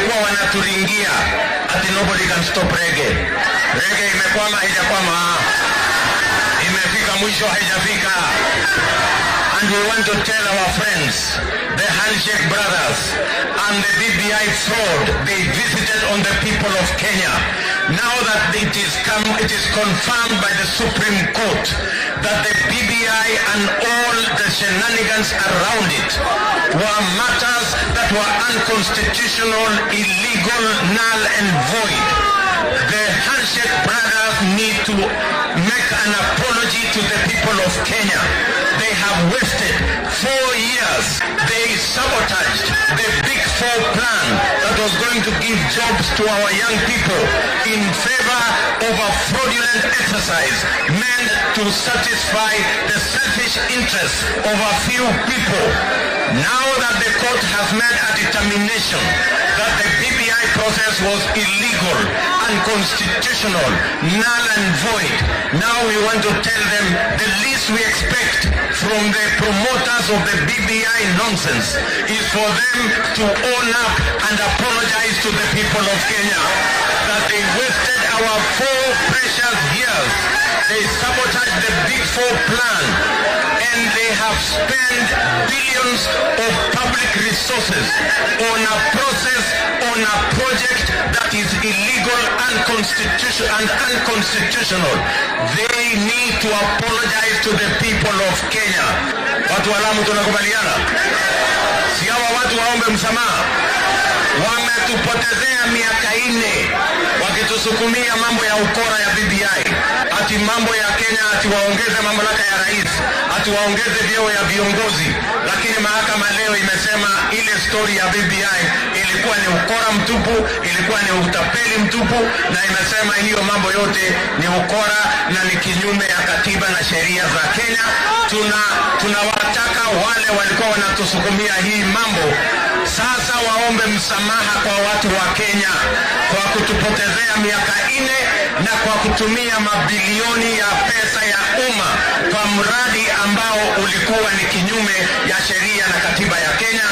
walikuwa wanaturingia ati nobody can stop reggae. Reggae imekwama, haijakwama. Imefika mwisho, haijafika. And we want to tell our friends, the handshake brothers and the BBI fraud they visited on the people of Kenya. Now that it is confirmed by the Supreme Court that the BBI and all the shenanigans around it were matters that were unconstitutional, illegal, null and void. The handshake brothers need to make an apology to the people of Kenya. They have wasted 4 years. They sabotaged the Big Four plan that was going to give jobs to our young people in favor of a fraudulent exercise meant to satisfy the selfish interests of a few people. Now that the court has made a determination that the BBI process was illegal, unconstitutional, null and void, now we want to tell them the least we expect from the promoters of the BBI nonsense is for them to own up and apologize to the people of Kenya that they wasted our 4 precious years. They sabotaged the Big Four plan and they have spent billions of public resources on a process, on a project that is illegal, unconstitutional. They need to apologize to the people of Kenya. Watu wa Lamu tunakubaliana? Si hawa watu waombe msamaha? Wametupotezea miaka 4 wakitusukumia mambo ya ukora ya BBI. Ati mambo ya Kenya ati waongeze mamlaka ya rais, ati waongeze vyeo ya viongozi. Lakini mahakama leo imesema ile story ya BBI ilikuwa ni ukora mtupu, ilikuwa ni utapeli mtupu, na imesema hiyo mambo yote ni ukora na ni kinyume ya katiba na sheria za Kenya. Tunawataka wale walikuwa wanatusukumia hii mambo sasa waombe msamaha kwa watu wa Kenya kwa kutupotezea miaka 4 na kwa kutumia mabilioni ya pesa ya umma kwa mradi ambao ulikuwa ni kinyume ya sheria na katiba ya Kenya.